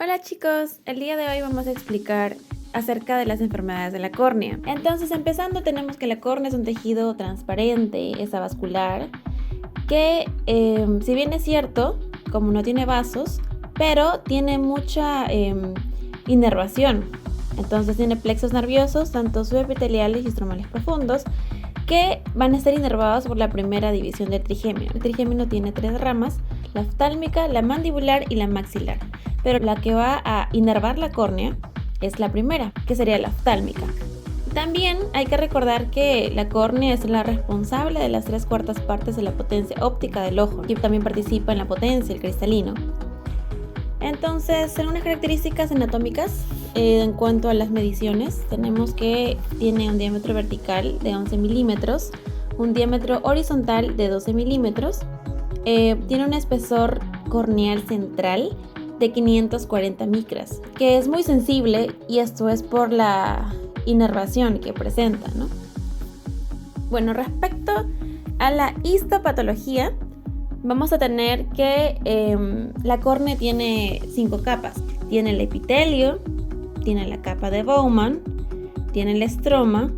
Hola chicos, el día de hoy vamos a explicar acerca de las enfermedades de la córnea. Entonces, empezando, tenemos que la córnea es un tejido transparente, es avascular, que si bien es cierto, como no tiene vasos, pero tiene mucha inervación. Entonces tiene plexos nerviosos, tanto subepiteliales y estromales profundos, que van a estar inervados por la primera división del trigémino. El trigémino tiene 3 ramas: la oftálmica, la mandibular y la maxilar. Pero la que va a inervar la córnea es la primera, que sería la oftálmica. También hay que recordar que la córnea es la responsable de las 3/4 partes de la potencia óptica del ojo, y también participa en la potencia, el cristalino. Entonces, según las características anatómicas, en cuanto a las mediciones, tenemos que tiene un diámetro vertical de 11 milímetros, un diámetro horizontal de 12 milímetros, tiene un espesor corneal central de 540 micras, que es muy sensible, y esto es por la inervación que presenta, ¿no? Bueno, respecto a la histopatología, vamos a tener que la córnea tiene 5 capas. Tiene el epitelio, tiene la capa de Bowman, tiene el estroma,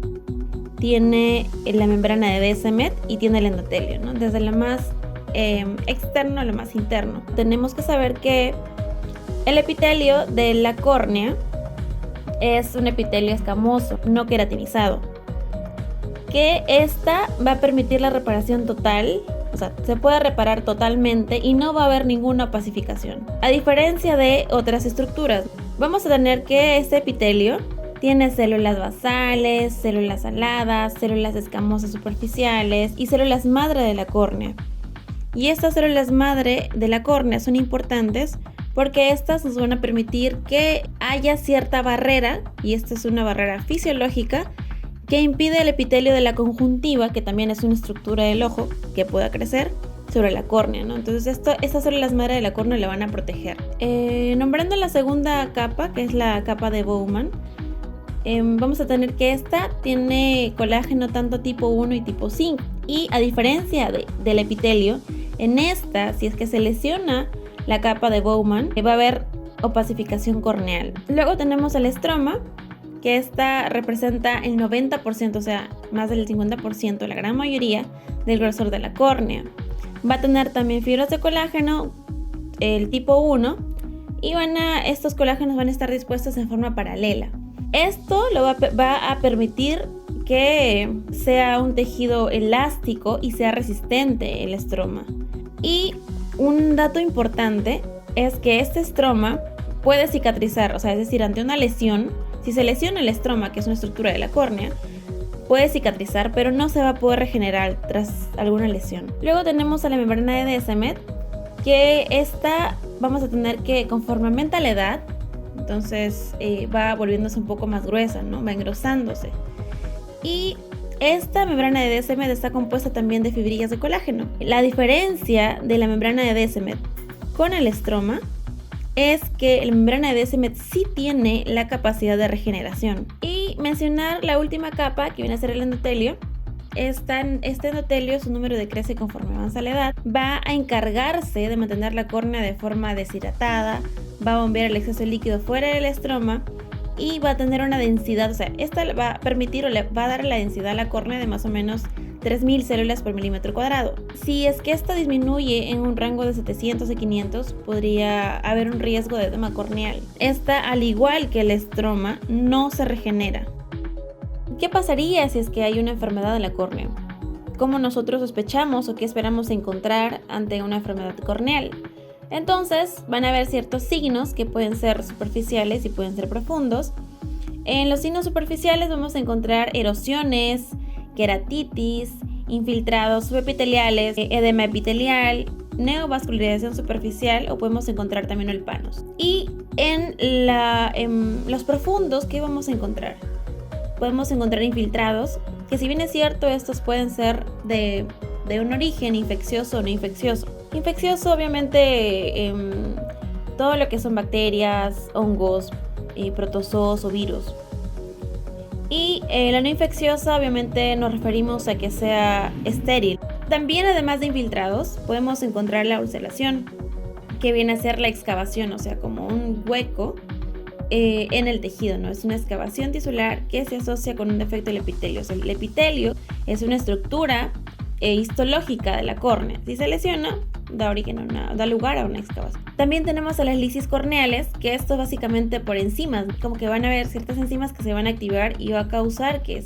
tiene la membrana de Descemet y tiene el endotelio, ¿no? Desde lo más externo a lo más interno. Tenemos que saber que el epitelio de la córnea es un epitelio escamoso, no queratinizado, que esta va a permitir la reparación total. O sea, se puede reparar totalmente y no va a haber ninguna opacificación. A diferencia de otras estructuras, vamos a tener que este epitelio tiene células basales, células aladas, células escamosas superficiales y células madre de la córnea. Y estas células madre de la córnea son importantes porque estas nos van a permitir que haya cierta barrera, y esta es una barrera fisiológica, que impide el epitelio de la conjuntiva, que también es una estructura del ojo, que pueda crecer sobre la córnea, ¿no? Entonces estas células madre de la córnea la van a proteger. Nombrando la segunda capa, que es la capa de Bowman, vamos a tener que esta tiene colágeno tanto tipo 1 y tipo 5. Y a diferencia del epitelio, en esta, si es que se lesiona la capa de Bowman, va a haber opacificación corneal. Luego tenemos el estroma, que esta representa el 90%, o sea, más del 50%, la gran mayoría del grosor de la córnea. Va a tener también fibras de colágeno, el tipo 1, y estos colágenos van a estar dispuestos en forma paralela. Esto va a permitir que sea un tejido elástico y sea resistente el estroma. Y un dato importante es que este estroma puede cicatrizar, o sea, es decir, ante una lesión, si se lesiona el estroma, que es una estructura de la córnea, puede cicatrizar, pero no se va a poder regenerar tras alguna lesión. Luego tenemos a la membrana de Descemet, que esta vamos a tener que, conforme aumenta la edad, entonces va volviéndose un poco más gruesa, ¿no? Va engrosándose. Y esta membrana de Descemet está compuesta también de fibrillas de colágeno. La diferencia de la membrana de Descemet con el estroma es que la membrana de Descemet sí tiene la capacidad de regeneración. Y mencionar la última capa, que viene a ser el endotelio. Este endotelio, su número decrece conforme avanza la edad. Va a encargarse de mantener la córnea de forma deshidratada, va a bombear el exceso de líquido fuera del estroma y va a tener una densidad, o sea, esta va a permitir o le va a dar la densidad a la córnea de más o menos 3000 células por milímetro cuadrado. Si es que esto disminuye en un rango de 700 a 500, podría haber un riesgo de edema corneal. Esta, al igual que el estroma, no se regenera. ¿Qué pasaría si es que hay una enfermedad de la córnea? ¿Cómo nosotros sospechamos o qué esperamos encontrar ante una enfermedad corneal? Entonces, van a haber ciertos signos que pueden ser superficiales y pueden ser profundos. En los signos superficiales vamos a encontrar erosiones, queratitis, infiltrados subepiteliales, edema epitelial, neovascularización superficial, o podemos encontrar también el panos. Y en los profundos, ¿qué vamos a encontrar? Podemos encontrar infiltrados, que si bien es cierto, estos pueden ser de un origen infeccioso o no infeccioso. Infeccioso, obviamente, todo lo que son bacterias, hongos, protozoos o virus. Y la no infecciosa, obviamente, nos referimos a que sea estéril. También, además de infiltrados, podemos encontrar la ulceración, que viene a ser la excavación, o sea, como un hueco en el tejido, ¿no? Es una excavación tisular que se asocia con un defecto del epitelio. O sea, el epitelio es una estructura histológica de la córnea. Si se lesiona, da lugar a una excavación. También tenemos a las lisis corneales, que esto básicamente por enzimas, como que van a haber ciertas enzimas que se van a activar y va a causar que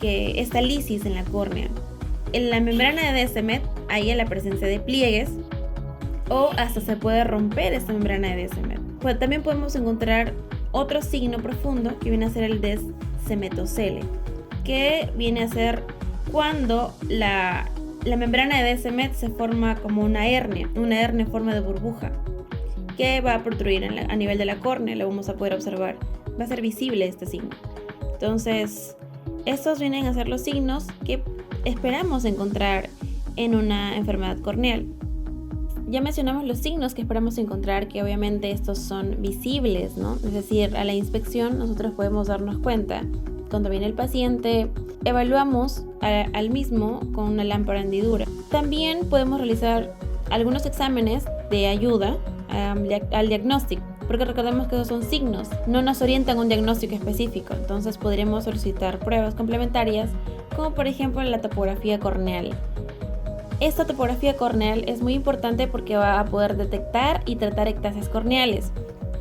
esta lisis en la córnea. En la membrana de Descemet hay la presencia de pliegues o hasta se puede romper esta membrana de Descemet. Pues también podemos encontrar otro signo profundo que viene a ser el descemetocele, que viene a ser cuando la membrana de Descemet se forma como una hernia en forma de burbuja que va a protruir a nivel de la córnea. Lo vamos a poder observar, va a ser visible este signo. Entonces, estos vienen a ser los signos que esperamos encontrar en una enfermedad corneal. Ya mencionamos los signos que esperamos encontrar, que obviamente estos son visibles, ¿no? Es decir, a la inspección nosotros podemos darnos cuenta. Cuando viene el paciente, evaluamos al mismo con una lámpara de hendidura. También podemos realizar algunos exámenes de ayuda al diagnóstico, porque recordemos que esos son signos, no nos orientan a un diagnóstico específico. Entonces podremos solicitar pruebas complementarias, como por ejemplo la topografía corneal. Esta topografía corneal es muy importante porque va a poder detectar y tratar ectasias corneales.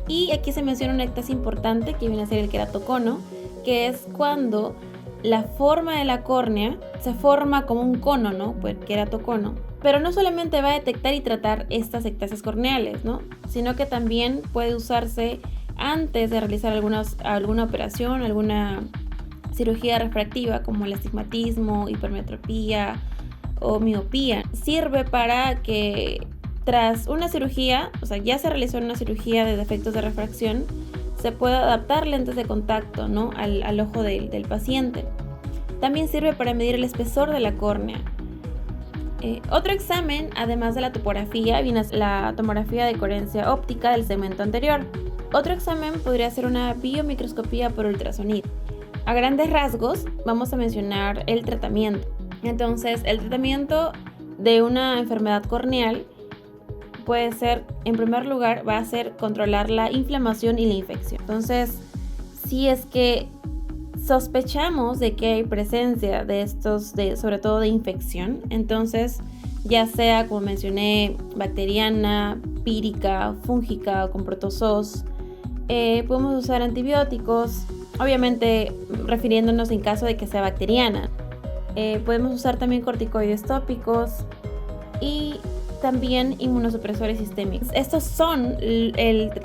Y aquí se menciona una ectasia importante que viene a ser el queratocono, que es cuando la forma de la córnea se forma como un cono, ¿no? Pues queratocono. Pero no solamente va a detectar y tratar estas ectasias corneales, ¿no? Sino que también puede usarse antes de realizar alguna operación, alguna cirugía refractiva como el astigmatismo, hipermetropía o miopía. Sirve para que tras una cirugía, o sea, ya se realizó una cirugía de defectos de refracción, se puede adaptar lentes de contacto, ¿no? al ojo del paciente. También sirve para medir el espesor de la córnea. Otro examen, además de la topografía, viene la tomografía de coherencia óptica del segmento anterior. Otro examen podría ser una biomicroscopía por ultrasonido. A grandes rasgos, vamos a mencionar el tratamiento. Entonces, el tratamiento de una enfermedad corneal puede ser, en primer lugar, va a ser controlar la inflamación y la infección. Entonces, si es que sospechamos de que hay presencia de estos, sobre todo de infección, entonces ya sea, como mencioné, bacteriana, pírica, fúngica o con protozoos, podemos usar antibióticos, obviamente refiriéndonos en caso de que sea bacteriana. Podemos usar también corticoides tópicos y también inmunosupresores sistémicos. Estos son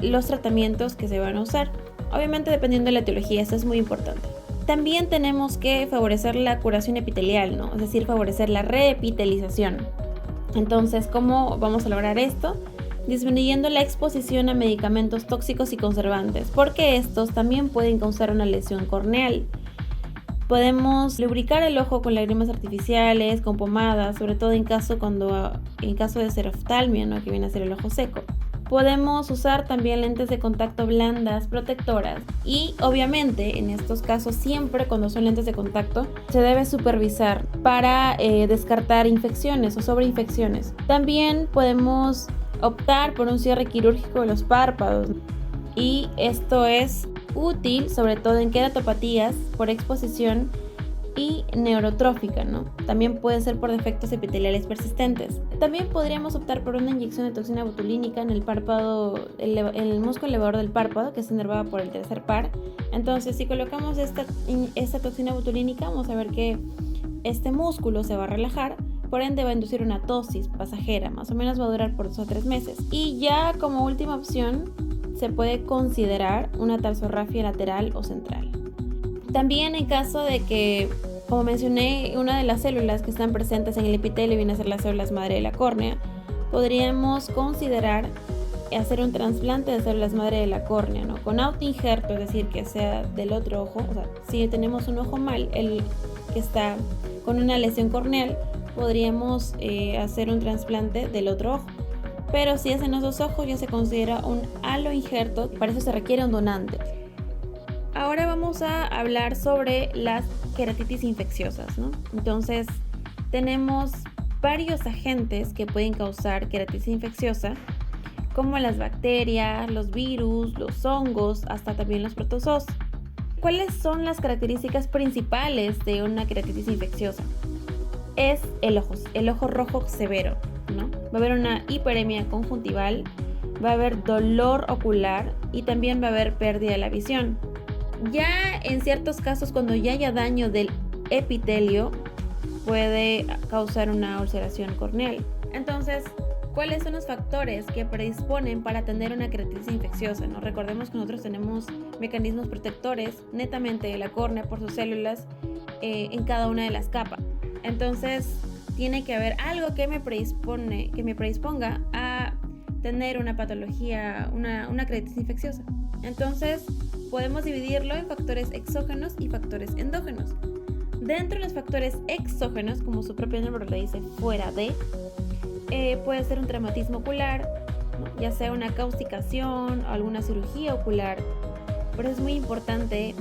los tratamientos que se van a usar, obviamente dependiendo de la etiología. Esto es muy importante. También tenemos que favorecer la curación epitelial, ¿no? Es decir, favorecer la reepitelización. Entonces, ¿cómo vamos a lograr esto? Disminuyendo la exposición a medicamentos tóxicos y conservantes, porque estos también pueden causar una lesión corneal. Podemos lubricar el ojo con lágrimas artificiales, con pomadas, sobre todo en caso de ser oftalmia, ¿no? Que viene a ser el ojo seco. Podemos usar también lentes de contacto blandas, protectoras, y obviamente en estos casos siempre cuando son lentes de contacto se debe supervisar para descartar infecciones o sobreinfecciones. También podemos optar por un cierre quirúrgico de los párpados, y esto es útil sobre todo en queratopatías por exposición y neurotrófica, ¿no? También puede ser por defectos epiteliales persistentes. También podríamos optar por una inyección de toxina botulínica en el párpado, el músculo elevador del párpado, que es inervado por el tercer par. Entonces, si colocamos esta toxina botulínica, vamos a ver que este músculo se va a relajar, por ende va a inducir una ptosis pasajera, más o menos va a durar por 2 a 3 meses. Y ya como última opción, se puede considerar una tarsorrafia lateral o central. También en caso de que, como mencioné, una de las células que están presentes en el epitelio viene a ser las células madre de la córnea, podríamos considerar hacer un trasplante de células madre de la córnea, ¿no? Con autoinjerto, es decir, que sea del otro ojo. O sea, si tenemos un ojo mal, el que está con una lesión corneal, podríamos hacer un trasplante del otro ojo. Pero si es en los dos ojos, ya se considera un aloinjerto. Para eso se requiere un donante. Ahora vamos a hablar sobre las queratitis infecciosas, ¿no? Entonces, tenemos varios agentes que pueden causar queratitis infecciosa. como las bacterias, los virus, los hongos, hasta también los protozoos. ¿Cuáles son las características principales de una queratitis infecciosa? Es el ojo rojo severo, ¿no? Va a haber una hiperemia conjuntival, va a haber dolor ocular y también va a haber pérdida de la visión. Ya en ciertos casos, cuando ya haya daño del epitelio, puede causar una ulceración corneal. Entonces, ¿cuáles son los factores que predisponen para tener una queratitis infecciosa? ¿No? Recordemos que nosotros tenemos mecanismos protectores netamente de la córnea por sus células en cada una de las capas. Entonces, tiene que haber algo que me predisponga a tener una patología, una queratitis infecciosa. Entonces, podemos dividirlo en factores exógenos y factores endógenos. Dentro de los factores exógenos, como su propio nombre lo dice, fuera de, puede ser un traumatismo ocular, ¿no? Ya sea una causticación o alguna cirugía ocular. Por eso es muy importante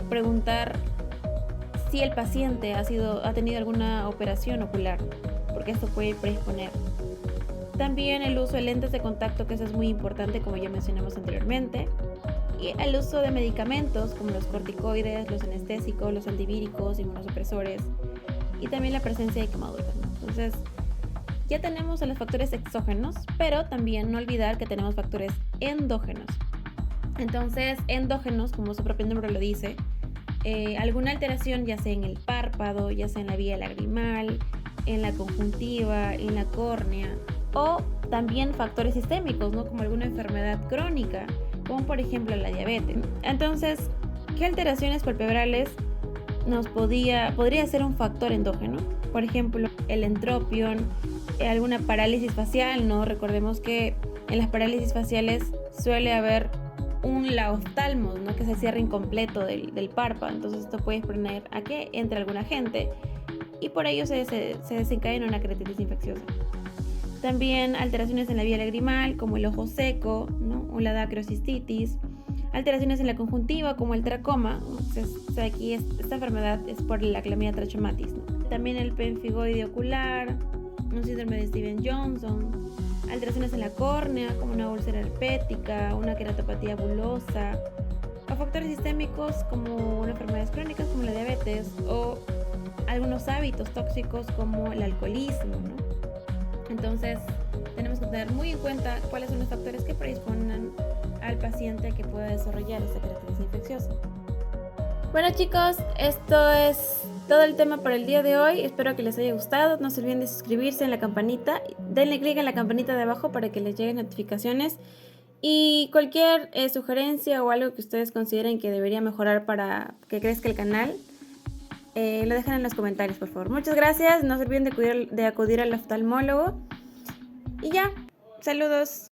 preguntar si el paciente ha tenido alguna operación ocular, porque esto puede predisponer. También el uso de lentes de contacto, que eso es muy importante, como ya mencionamos anteriormente. Y el uso de medicamentos como los corticoides, los anestésicos, los antivíricos, inmunosupresores, y también la presencia de quemaduras, ¿no? Entonces, ya tenemos a los factores exógenos, pero también no olvidar que tenemos factores endógenos. Entonces, endógenos, como su propio nombre lo dice, alguna alteración ya sea en el párpado, ya sea en la vía lagrimal, en la conjuntiva, en la córnea, o también factores sistémicos, ¿no? Como alguna enfermedad crónica, como por ejemplo la diabetes. Entonces, ¿qué alteraciones palpebrales podría ser un factor endógeno? Por ejemplo, el entropión, alguna parálisis facial, ¿no? Recordemos que en las parálisis faciales suele haber un laoftalmos, ¿no? Que se cierra incompleto del párpado. Entonces esto puede exponer a que entre algún agente y por ello se desencadena una queratitis infecciosa. También alteraciones en la vía lagrimal, como el ojo seco, ¿no? O la dacrocistitis. Alteraciones en la conjuntiva, como el tracoma. Entonces, aquí esta enfermedad es por la clamidia trachomatis, ¿no? También el pemfigoide ocular, un síndrome de Stevens-Johnson. Alteraciones en la córnea, como una úlcera herpética, una queratopatía bulosa. O factores sistémicos, como enfermedades crónicas, como la diabetes, o algunos hábitos tóxicos, como el alcoholismo, ¿no? Entonces, tenemos que tener muy en cuenta cuáles son los factores que predisponen al paciente a que pueda desarrollar esta queratitis infecciosa. Bueno, chicos, esto es todo el tema por el día de hoy. Espero que les haya gustado. No se olviden de suscribirse en la campanita. Denle clic en la campanita de abajo para que les lleguen notificaciones. Y cualquier sugerencia o algo que ustedes consideren que debería mejorar para que crezca el canal, lo dejan en los comentarios, por favor. Muchas gracias. No se olviden de acudir al oftalmólogo. Y ya, saludos.